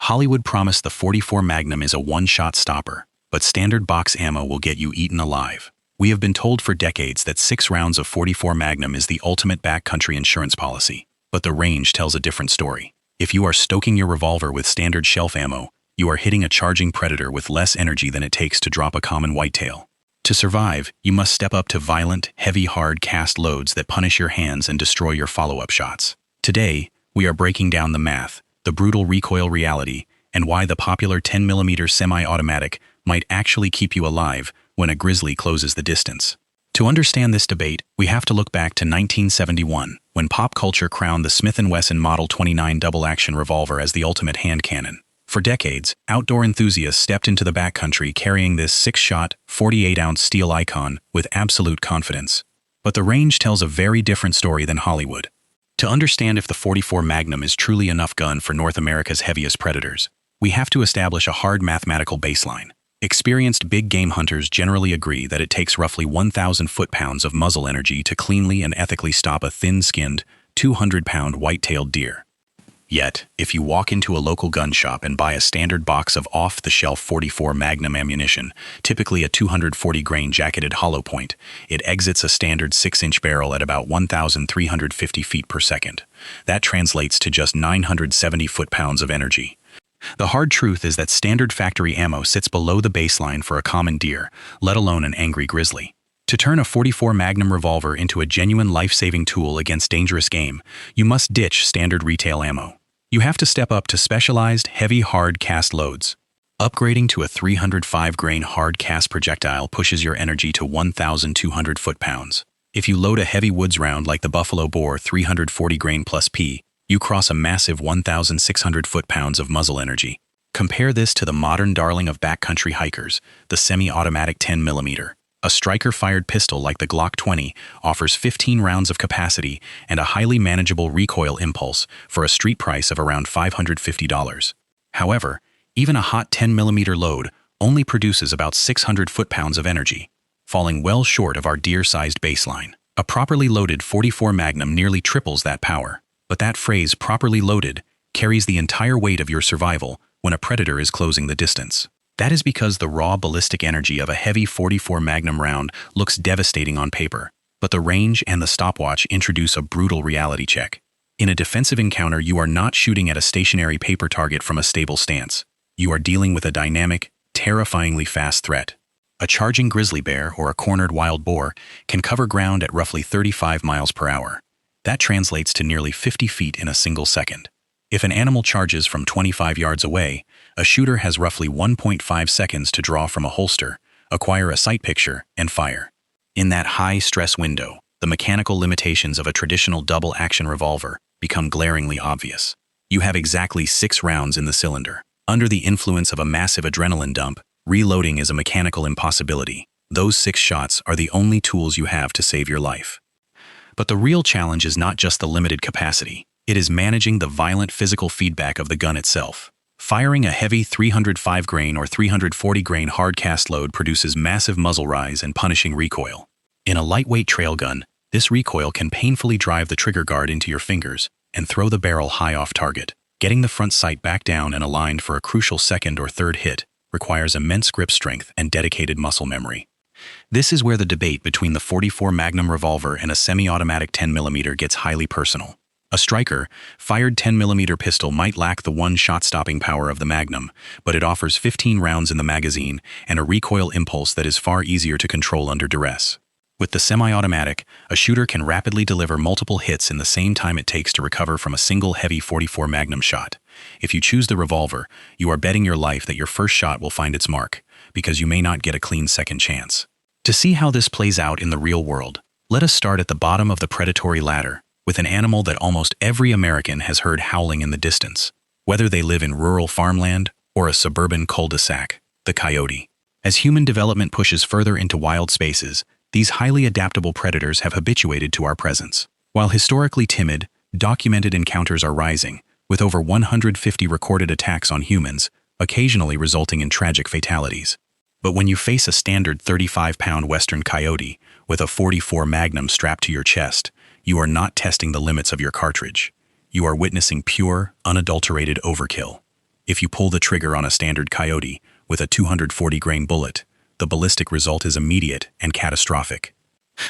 Hollywood promised the .44 Magnum is a one-shot stopper, but standard box ammo will get you eaten alive. We have been told for decades that 6 rounds of .44 Magnum is the ultimate backcountry insurance policy, but the range tells a different story. If you are stoking your revolver with standard shelf ammo, you are hitting a charging predator with less energy than it takes to drop a common whitetail. To survive, you must step up to violent, heavy, hard cast loads that punish your hands and destroy your follow-up shots. Today, we are breaking down the math, the brutal recoil reality, and why the popular 10mm semi-automatic might actually keep you alive when a Grizzly closes the distance. To understand this debate, we have to look back to 1971, when pop culture crowned the Smith & Wesson Model 29 double-action revolver as the ultimate hand cannon. For decades, outdoor enthusiasts stepped into the backcountry carrying this 6-shot, 48-ounce steel icon with absolute confidence. But the range tells a very different story than Hollywood. To understand if the .44 Magnum is truly enough gun for North America's heaviest predators, we have to establish a hard mathematical baseline. Experienced big game hunters generally agree that it takes roughly 1,000 foot-pounds of muzzle energy to cleanly and ethically stop a thin-skinned, 200-pound white-tailed deer. Yet, if you walk into a local gun shop and buy a standard box of off-the-shelf .44 Magnum ammunition, typically a 240-grain jacketed hollow point, it exits a standard 6-inch barrel at about 1,350 feet per second. That translates to just 970 foot-pounds of energy. The hard truth is that standard factory ammo sits below the baseline for a common deer, let alone an angry grizzly. To turn a .44 Magnum revolver into a genuine life-saving tool against dangerous game, you must ditch standard retail ammo. You have to step up to specialized, heavy, hard cast loads. Upgrading to a 305-grain hard cast projectile pushes your energy to 1,200 foot-pounds. If you load a heavy woods round like the Buffalo Bore 340-grain plus P, you cross a massive 1,600 foot-pounds of muzzle energy. Compare this to the modern darling of backcountry hikers, the semi-automatic 10mm. A striker-fired pistol like the Glock 20 offers 15 rounds of capacity and a highly manageable recoil impulse for a street price of around $550. However, even a hot 10mm load only produces about 600 foot-pounds of energy, falling well short of our deer-sized baseline. A properly loaded .44 Magnum nearly triples that power, but that phrase "properly loaded" carries the entire weight of your survival when a predator is closing the distance. That is because the raw ballistic energy of a heavy .44 Magnum round looks devastating on paper, but the range and the stopwatch introduce a brutal reality check. In a defensive encounter, you are not shooting at a stationary paper target from a stable stance. You are dealing with a dynamic, terrifyingly fast threat. A charging grizzly bear or a cornered wild boar can cover ground at roughly 35 miles per hour. That translates to nearly 50 feet in a single second. If an animal charges from 25 yards away, a shooter has roughly 1.5 seconds to draw from a holster, acquire a sight picture, and fire. In that high-stress window, the mechanical limitations of a traditional double-action revolver become glaringly obvious. You have exactly 6 rounds in the cylinder. Under the influence of a massive adrenaline dump, reloading is a mechanical impossibility. Those 6 shots are the only tools you have to save your life. But the real challenge is not just the limited capacity. It is managing the violent physical feedback of the gun itself. Firing a heavy 305-grain or 340-grain hard cast load produces massive muzzle rise and punishing recoil. In a lightweight trail gun, this recoil can painfully drive the trigger guard into your fingers and throw the barrel high off target. Getting the front sight back down and aligned for a crucial second or third hit requires immense grip strength and dedicated muscle memory. This is where the debate between the .44 Magnum revolver and a semi-automatic 10mm gets highly personal. A striker-fired 10mm pistol might lack the one-shot stopping power of the Magnum, but it offers 15 rounds in the magazine and a recoil impulse that is far easier to control under duress. With the semi-automatic, a shooter can rapidly deliver multiple hits in the same time it takes to recover from a single heavy .44 Magnum shot. If you choose the revolver, you are betting your life that your first shot will find its mark, because you may not get a clean second chance. To see how this plays out in the real world, let us start at the bottom of the predatory ladder, with an animal that almost every American has heard howling in the distance, whether they live in rural farmland or a suburban cul-de-sac, the coyote. As human development pushes further into wild spaces, these highly adaptable predators have habituated to our presence. While historically timid, documented encounters are rising, with over 150 recorded attacks on humans, occasionally resulting in tragic fatalities. But when you face a standard 35-pound western coyote with a .44 Magnum strapped to your chest, you are not testing the limits of your cartridge. You are witnessing pure, unadulterated overkill. If you pull the trigger on a standard coyote with a 240-grain bullet, the ballistic result is immediate and catastrophic.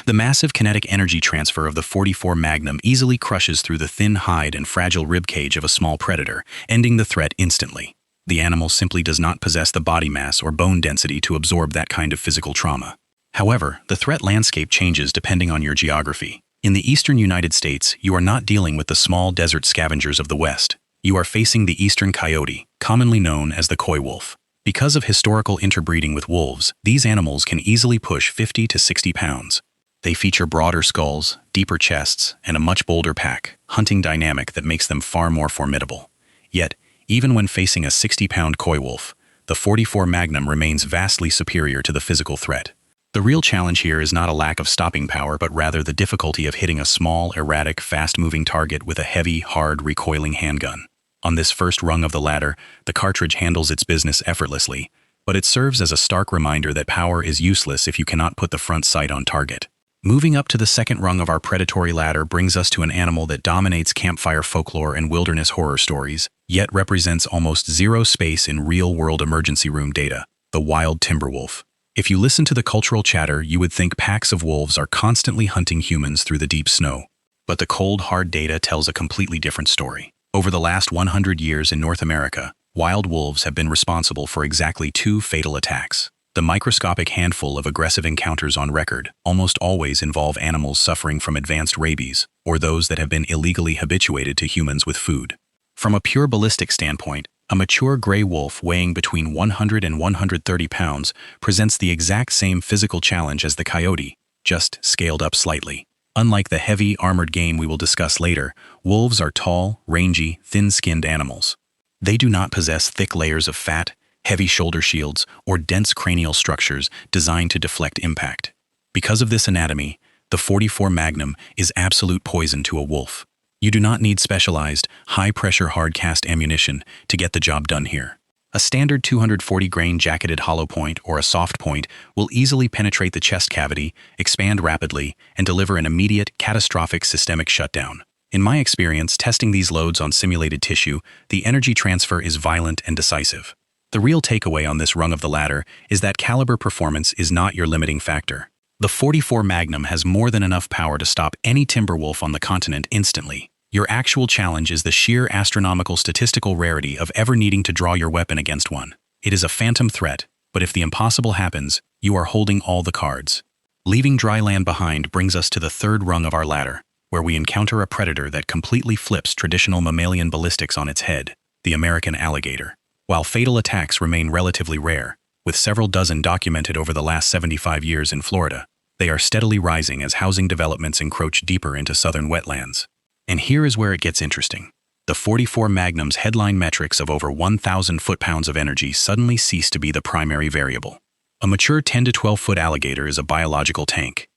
The massive kinetic energy transfer of the .44 Magnum easily crushes through the thin hide and fragile rib cage of a small predator, ending the threat instantly. The animal simply does not possess the body mass or bone density to absorb that kind of physical trauma. However, the threat landscape changes depending on your geography. In the eastern United States, you are not dealing with the small desert scavengers of the West. You are facing the eastern coyote, commonly known as the coy wolf. Because of historical interbreeding with wolves, these animals can easily push 50 to 60 pounds. They feature broader skulls, deeper chests, and a much bolder pack, hunting dynamic that makes them far more formidable. Yet, even when facing a 60-pound coy wolf, the .44 Magnum remains vastly superior to the physical threat. The real challenge here is not a lack of stopping power, but rather the difficulty of hitting a small, erratic, fast-moving target with a heavy, hard, recoiling handgun. On this first rung of the ladder, the cartridge handles its business effortlessly, but it serves as a stark reminder that power is useless if you cannot put the front sight on target. Moving up to the second rung of our predatory ladder brings us to an animal that dominates campfire folklore and wilderness horror stories, yet represents almost zero space in real-world emergency room data: the wild timberwolf. If you listen to the cultural chatter, you would think packs of wolves are constantly hunting humans through the deep snow. But the cold, hard data tells a completely different story. Over the last 100 years in North America, wild wolves have been responsible for exactly 2 fatal attacks. The microscopic handful of aggressive encounters on record almost always involve animals suffering from advanced rabies, or those that have been illegally habituated to humans with food. From a pure ballistic standpoint, a mature gray wolf weighing between 100 and 130 pounds presents the exact same physical challenge as the coyote, just scaled up slightly. Unlike the heavy, armored game we will discuss later, wolves are tall, rangy, thin-skinned animals. They do not possess thick layers of fat, heavy shoulder shields, or dense cranial structures designed to deflect impact. Because of this anatomy, the .44 Magnum is absolute poison to a wolf. You do not need specialized, high-pressure hard-cast ammunition to get the job done here. A standard 240-grain jacketed hollow point or a soft point will easily penetrate the chest cavity, expand rapidly, and deliver an immediate, catastrophic systemic shutdown. In my experience testing these loads on simulated tissue, the energy transfer is violent and decisive. The real takeaway on this rung of the ladder is that caliber performance is not your limiting factor. The .44 Magnum has more than enough power to stop any timber wolf on the continent instantly. Your actual challenge is the sheer astronomical statistical rarity of ever needing to draw your weapon against one. It is a phantom threat, but if the impossible happens, you are holding all the cards. Leaving dry land behind brings us to the third rung of our ladder, where we encounter a predator that completely flips traditional mammalian ballistics on its head: the American alligator. While fatal attacks remain relatively rare, with several dozen documented over the last 75 years in Florida, they are steadily rising as housing developments encroach deeper into southern wetlands. And here is where it gets interesting. The .44 Magnum's headline metrics of over 1,000 foot-pounds of energy suddenly cease to be the primary variable. A mature 10 to 12-foot alligator is a biological tank.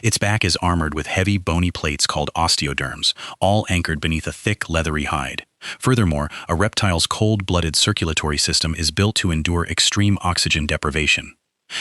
Its back is armored with heavy, bony plates called osteoderms, all anchored beneath a thick, leathery hide. Furthermore, a reptile's cold-blooded circulatory system is built to endure extreme oxygen deprivation.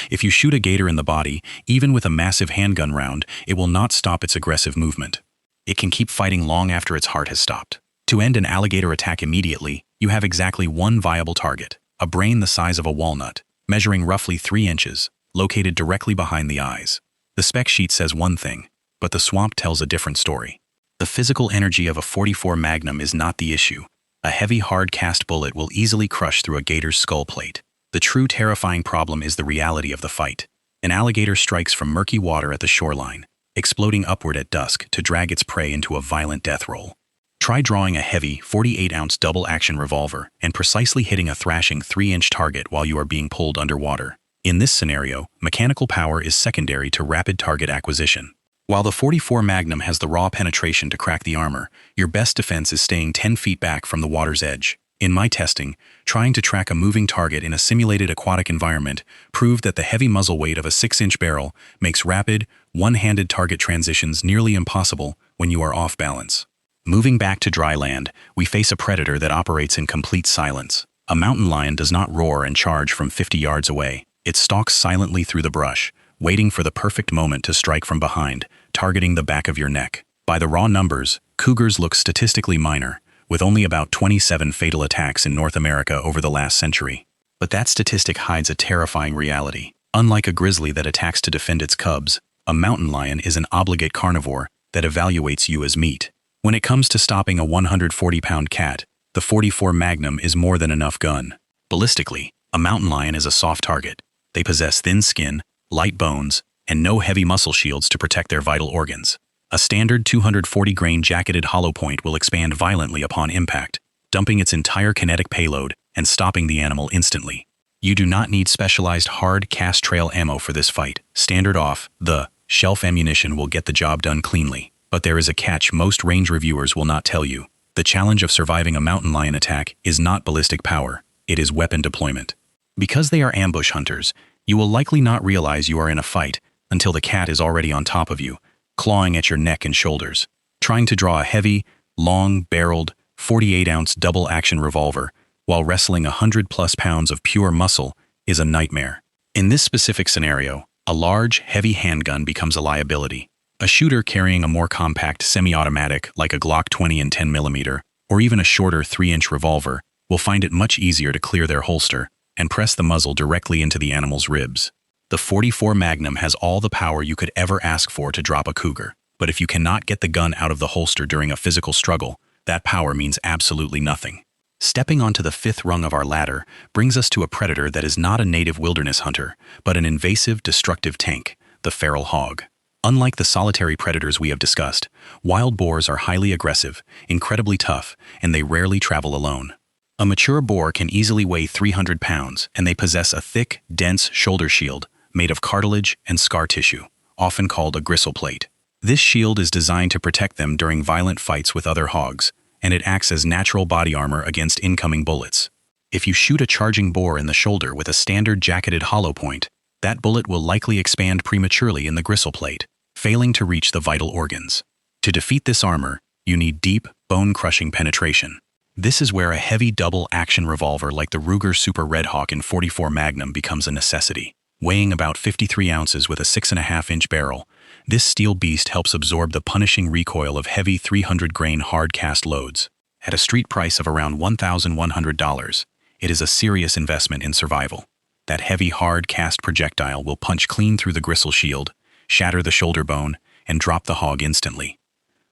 If you shoot a gator in the body, even with a massive handgun round, it will not stop its aggressive movement. It can keep fighting long after its heart has stopped. To end an alligator attack immediately, you have exactly one viable target: a brain the size of a walnut, measuring roughly 3 inches, located directly behind the eyes. The spec sheet says one thing, but the swamp tells a different story. The physical energy of a .44 Magnum is not the issue. A heavy, hard-cast bullet will easily crush through a gator's skull plate. The true terrifying problem is the reality of the fight. An alligator strikes from murky water at the shoreline, exploding upward at dusk to drag its prey into a violent death roll. Try drawing a heavy 48-ounce double-action revolver and precisely hitting a thrashing 3-inch target while you are being pulled underwater. In this scenario, mechanical power is secondary to rapid target acquisition. While the .44 Magnum has the raw penetration to crack the armor, your best defense is staying 10 feet back from the water's edge. In my testing, trying to track a moving target in a simulated aquatic environment proved that the heavy muzzle weight of a 6-inch barrel makes rapid, one-handed target transitions nearly impossible when you are off balance. Moving back to dry land, we face a predator that operates in complete silence. A mountain lion does not roar and charge from 50 yards away. It stalks silently through the brush, waiting for the perfect moment to strike from behind, targeting the back of your neck. By the raw numbers, cougars look statistically minor, with only about 27 fatal attacks in North America over the last century. But that statistic hides a terrifying reality. Unlike a grizzly that attacks to defend its cubs, a mountain lion is an obligate carnivore that evaluates you as meat. When it comes to stopping a 140-pound cat, the .44 Magnum is more than enough gun. Ballistically, a mountain lion is a soft target. They possess thin skin, light bones, and no heavy muscle shields to protect their vital organs. A standard 240-grain jacketed hollow point will expand violently upon impact, dumping its entire kinetic payload and stopping the animal instantly. You do not need specialized hard cast trail ammo for this fight. Standard off-the-shelf ammunition will get the job done cleanly. But there is a catch most range reviewers will not tell you. The challenge of surviving a mountain lion attack is not ballistic power, it is weapon deployment. Because they are ambush hunters, you will likely not realize you are in a fight until the cat is already on top of you, clawing at your neck and shoulders. Trying to draw a heavy, long-barreled, 48-ounce double-action revolver while wrestling 100+ pounds of pure muscle is a nightmare. In this specific scenario, a large, heavy handgun becomes a liability. A shooter carrying a more compact semi-automatic like a Glock 20 and 10mm, or even a shorter 3-inch revolver, will find it much easier to clear their holster and press the muzzle directly into the animal's ribs. The .44 Magnum has all the power you could ever ask for to drop a cougar, but if you cannot get the gun out of the holster during a physical struggle, that power means absolutely nothing. Stepping onto the fifth rung of our ladder brings us to a predator that is not a native wilderness hunter, but an invasive, destructive tank, the feral hog. Unlike the solitary predators we have discussed, wild boars are highly aggressive, incredibly tough, and they rarely travel alone. A mature boar can easily weigh 300 pounds, and they possess a thick, dense shoulder shield made of cartilage and scar tissue, often called a gristle plate. This shield is designed to protect them during violent fights with other hogs, and it acts as natural body armor against incoming bullets. If you shoot a charging boar in the shoulder with a standard jacketed hollow point, that bullet will likely expand prematurely in the gristle plate, failing to reach the vital organs. To defeat this armor, you need deep, bone-crushing penetration. This is where a heavy double-action revolver like the Ruger Super Red Hawk in .44 Magnum becomes a necessity. Weighing about 53 ounces with a 6.5-inch barrel, this steel beast helps absorb the punishing recoil of heavy 300-grain hard-cast loads. At a street price of around $1,100, it is a serious investment in survival. That heavy hard-cast projectile will punch clean through the gristle shield, shatter the shoulder bone, and drop the hog instantly.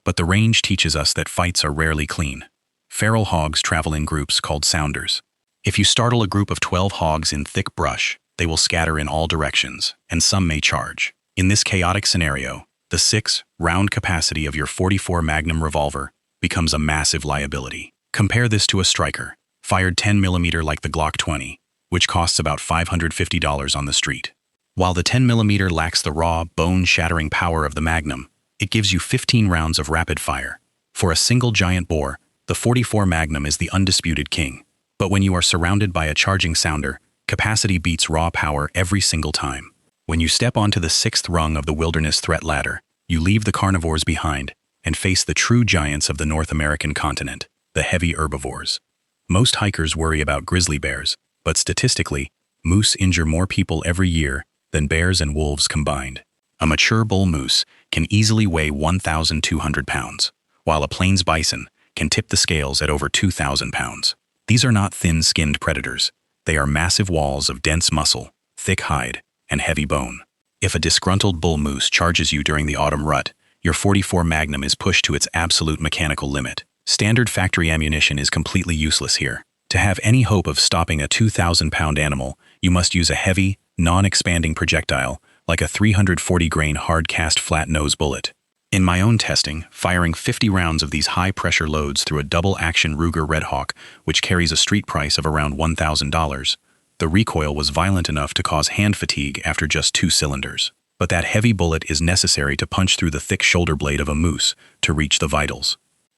But the range teaches us that fights are rarely clean. Feral hogs travel in groups called sounders. If you startle a group of 12 hogs in thick brush, they will scatter in all directions, and some may charge. In this chaotic scenario, the 6-round capacity of your .44 Magnum revolver becomes a massive liability. Compare this to a striker, fired 10mm like the Glock 20, which costs about $550 on the street. While the 10mm lacks the raw, bone-shattering power of the Magnum, it gives you 15 rounds of rapid fire. For a single giant boar, the .44 Magnum is the undisputed king. But when you are surrounded by a charging sounder, capacity beats raw power every single time. When you step onto the 6th rung of the wilderness threat ladder, you leave the carnivores behind and face the true giants of the North American continent, the heavy herbivores. Most hikers worry about grizzly bears, but statistically, moose injure more people every year than bears and wolves combined. A mature bull moose can easily weigh 1,200 pounds, while a plains bison can tip the scales at over 2,000 pounds. These are not thin-skinned predators. They are massive walls of dense muscle, thick hide, and heavy bone. If a disgruntled bull moose charges you during the autumn rut, your .44 Magnum is pushed to its absolute mechanical limit. Standard factory ammunition is completely useless here. To have any hope of stopping a 2,000-pound animal, you must use a heavy, non-expanding projectile like a 340-grain hard-cast flat-nose bullet. In my own testing, firing 50 rounds of these high-pressure loads through a double-action Ruger Red Hawk, which carries a street price of around $1,000, the recoil was violent enough to cause hand fatigue after just 2 cylinders. But that heavy bullet is necessary to punch through the thick shoulder blade of a moose to reach the vitals.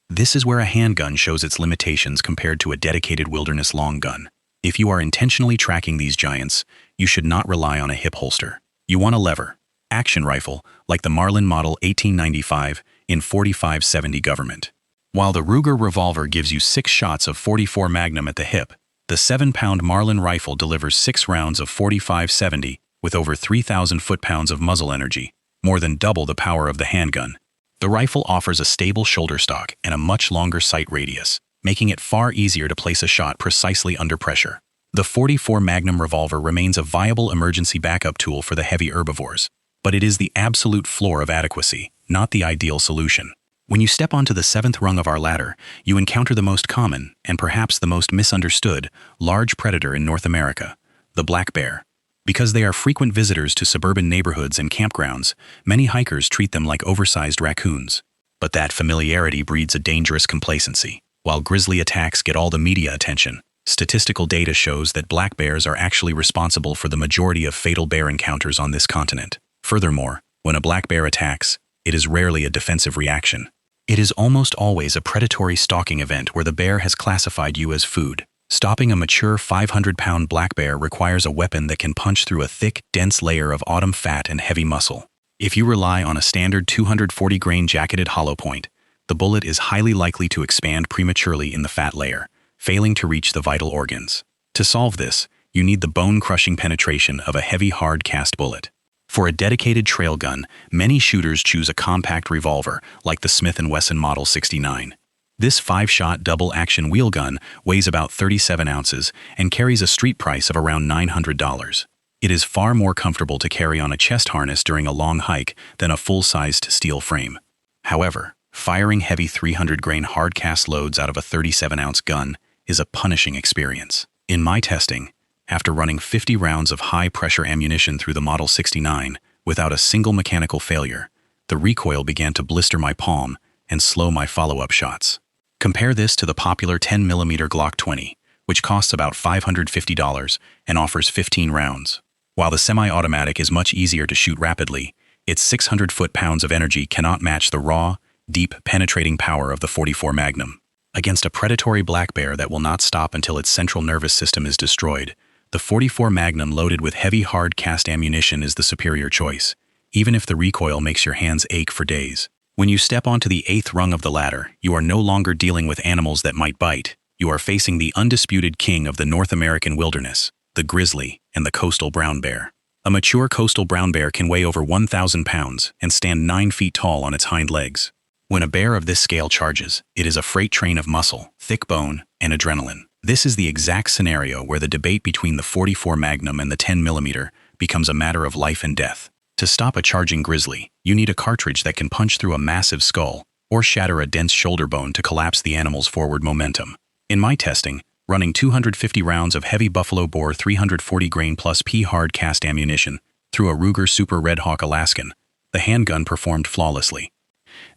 This is where a handgun shows its limitations compared to a dedicated wilderness long gun. If you are intentionally tracking these giants, you should not rely on a hip holster. You want a lever, action rifle, like the Marlin Model 1895 in 4570 Government. While the Ruger revolver gives you 6 shots of .44 Magnum at the hip, the 7-pound Marlin rifle delivers 6 rounds of 4570 with over 3,000 foot-pounds of muzzle energy, more than double the power of the handgun. The rifle offers a stable shoulder stock and a much longer sight radius, making it far easier to place a shot precisely under pressure. The 44 Magnum revolver remains a viable emergency backup tool for the heavy herbivores, but it is the absolute floor of adequacy, not the ideal solution. When you step onto the 7th rung of our ladder, you encounter the most common, and perhaps the most misunderstood, large predator in North America, the black bear. Because they are frequent visitors to suburban neighborhoods and campgrounds, many hikers treat them like oversized raccoons. But that familiarity breeds a dangerous complacency. While grizzly attacks get all the media attention, statistical data shows that black bears are actually responsible for the majority of fatal bear encounters on this continent. Furthermore, when a black bear attacks, it is rarely a defensive reaction. It is almost always a predatory stalking event where the bear has classified you as food. Stopping a mature 500-pound black bear requires a weapon that can punch through a thick, dense layer of autumn fat and heavy muscle. If you rely on a standard 240-grain jacketed hollow point, the bullet is highly likely to expand prematurely in the fat layer, failing to reach the vital organs. To solve this, you need the bone-crushing penetration of a heavy hard-cast bullet. For a dedicated trail gun, many shooters choose a compact revolver like the Smith & Wesson Model 69. This 5-shot double-action wheel gun weighs about 37 ounces and carries a street price of around $900. It is far more comfortable to carry on a chest harness during a long hike than a full-sized steel frame. However, firing heavy 300-grain hard-cast loads out of a 37-ounce gun is a punishing experience. In my testing, after running 50 rounds of high-pressure ammunition through the Model 69 without a single mechanical failure, the recoil began to blister my palm and slow my follow-up shots. Compare this to the popular 10mm Glock 20, which costs about $550 and offers 15 rounds. While the semi-automatic is much easier to shoot rapidly, its 600 foot-pounds of energy cannot match the raw, deep, penetrating power of the 44 Magnum. Against a predatory black bear that will not stop until its central nervous system is destroyed, the 44 Magnum loaded with heavy hard-cast ammunition is the superior choice, even if the recoil makes your hands ache for days. When you step onto the 8th rung of the ladder, you are no longer dealing with animals that might bite. You are facing the undisputed king of the North American wilderness, the grizzly and the coastal brown bear. A mature coastal brown bear can weigh over 1,000 pounds and stand 9 feet tall on its hind legs. When a bear of this scale charges, it is a freight train of muscle, thick bone, and adrenaline. This is the exact scenario where the debate between the 44 Magnum and the 10mm becomes a matter of life and death. To stop a charging grizzly, you need a cartridge that can punch through a massive skull or shatter a dense shoulder bone to collapse the animal's forward momentum. In my testing, running 250 rounds of heavy buffalo bore 340-grain plus P hard-cast ammunition through a Ruger Super Red Hawk Alaskan, the handgun performed flawlessly.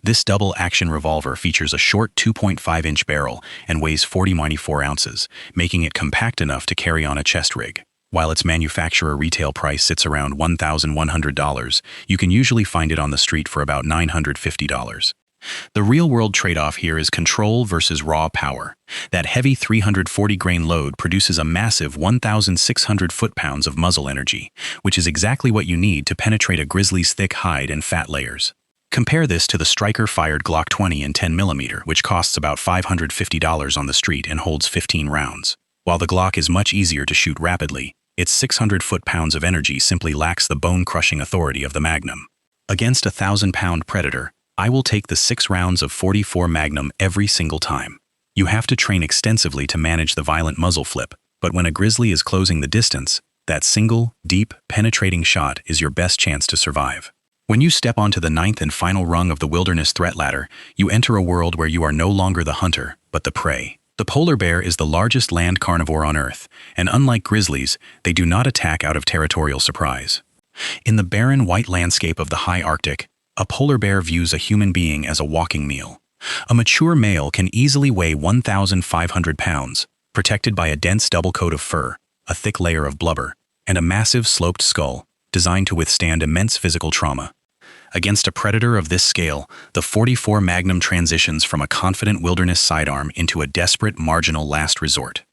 This double-action revolver features a short 2.5-inch barrel and weighs 94 ounces, making it compact enough to carry on a chest rig. While its manufacturer retail price sits around $1,100, you can usually find it on the street for about $950. The real-world trade-off here is control versus raw power. That heavy 340-grain load produces a massive 1,600 foot-pounds of muzzle energy, which is exactly what you need to penetrate a grizzly's thick hide and fat layers. Compare this to the striker-fired Glock 20 in 10mm, which costs about $550 on the street and holds 15 rounds. While the Glock is much easier to shoot rapidly, its 600 foot-pounds of energy simply lacks the bone-crushing authority of the Magnum. Against a 1,000-pound predator, I will take the 6 rounds of 44 Magnum every single time. You have to train extensively to manage the violent muzzle flip, but when a grizzly is closing the distance, that single, deep, penetrating shot is your best chance to survive. When you step onto the 9th and final rung of the wilderness threat ladder, you enter a world where you are no longer the hunter, but the prey. The polar bear is the largest land carnivore on Earth, and unlike grizzlies, they do not attack out of territorial surprise. In the barren white landscape of the high Arctic, a polar bear views a human being as a walking meal. A mature male can easily weigh 1,500 pounds, protected by a dense double coat of fur, a thick layer of blubber, and a massive sloped skull, designed to withstand immense physical trauma. Against a predator of this scale, the 44 Magnum transitions from a confident wilderness sidearm into a desperate marginal last resort.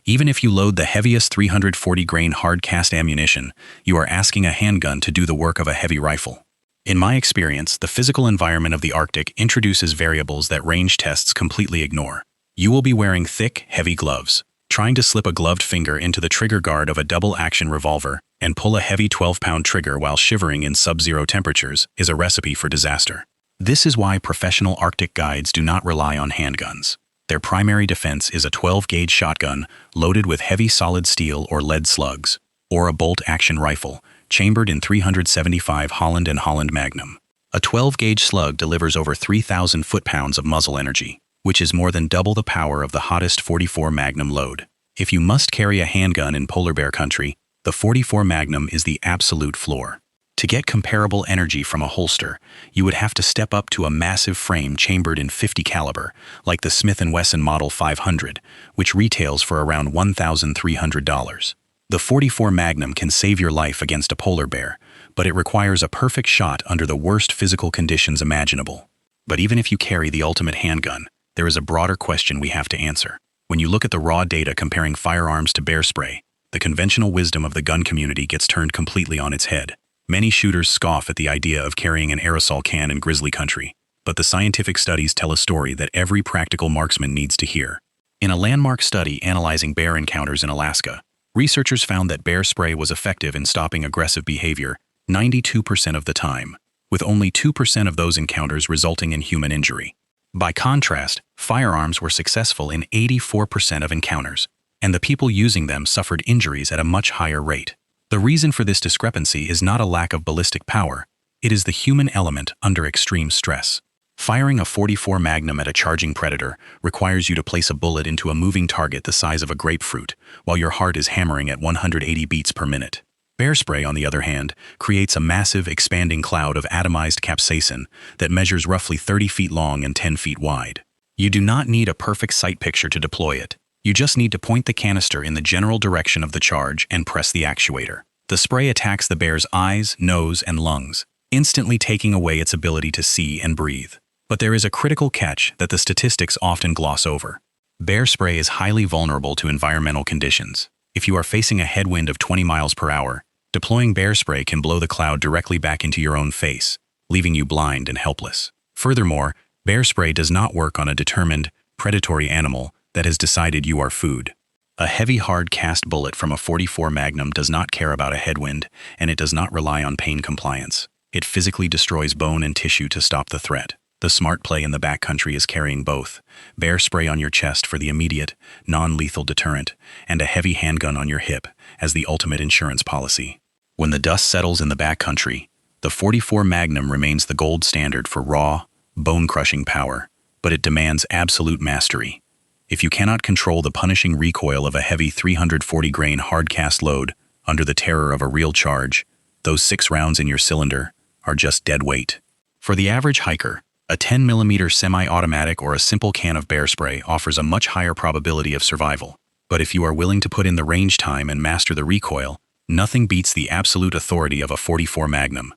Even if you load the heaviest 340-grain hard-cast ammunition, you are asking a handgun to do the work of a heavy rifle. In my experience, the physical environment of the Arctic introduces variables that range tests completely ignore. You will be wearing thick, heavy gloves. Trying to slip a gloved finger into the trigger guard of a double-action revolver and pull a heavy 12-pound trigger while shivering in sub-zero temperatures is a recipe for disaster. This is why professional Arctic guides do not rely on handguns. Their primary defense is a 12-gauge shotgun loaded with heavy solid steel or lead slugs, or a bolt-action rifle chambered in 375 Holland & Holland Magnum. A 12-gauge slug delivers over 3,000 foot-pounds of muzzle energy, which is more than double the power of the hottest .44 Magnum load. If you must carry a handgun in polar bear country, the .44 Magnum is the absolute floor. To get comparable energy from a holster, you would have to step up to a massive frame chambered in .50 caliber, like the Smith & Wesson Model 500, which retails for around $1,300. The .44 Magnum can save your life against a polar bear, but it requires a perfect shot under the worst physical conditions imaginable. But even if you carry the ultimate handgun, there is a broader question we have to answer. When you look at the raw data comparing firearms to bear spray, the conventional wisdom of the gun community gets turned completely on its head. Many shooters scoff at the idea of carrying an aerosol can in grizzly country, but the scientific studies tell a story that every practical marksman needs to hear. In a landmark study analyzing bear encounters in Alaska, researchers found that bear spray was effective in stopping aggressive behavior 92% of the time, with only 2% of those encounters resulting in human injury. By contrast, firearms were successful in 84% of encounters, and the people using them suffered injuries at a much higher rate. The reason for this discrepancy is not a lack of ballistic power, it is the human element under extreme stress. Firing a .44 Magnum at a charging predator requires you to place a bullet into a moving target the size of a grapefruit, while your heart is hammering at 180 beats per minute. Bear spray, on the other hand, creates a massive, expanding cloud of atomized capsaicin that measures roughly 30 feet long and 10 feet wide. You do not need a perfect sight picture to deploy it. You just need to point the canister in the general direction of the charge and press the actuator. The spray attacks the bear's eyes, nose, and lungs, instantly taking away its ability to see and breathe. But there is a critical catch that the statistics often gloss over. Bear spray is highly vulnerable to environmental conditions. If you are facing a headwind of 20 miles per hour, deploying bear spray can blow the cloud directly back into your own face, leaving you blind and helpless. Furthermore, bear spray does not work on a determined, predatory animal that has decided you are food. A heavy, hard cast bullet from a .44 Magnum does not care about a headwind, and it does not rely on pain compliance. It physically destroys bone and tissue to stop the threat. The smart play in the backcountry is carrying both: bear spray on your chest for the immediate, non-lethal deterrent, and a heavy handgun on your hip as the ultimate insurance policy. When the dust settles in the backcountry, the .44 Magnum remains the gold standard for raw, bone-crushing power, but it demands absolute mastery. If you cannot control the punishing recoil of a heavy 340-grain hard-cast load under the terror of a real charge, those 6 rounds in your cylinder are just dead weight. For the average hiker, a 10mm semi-automatic or a simple can of bear spray offers a much higher probability of survival. But if you are willing to put in the range time and master the recoil, nothing beats the absolute authority of a .44 Magnum.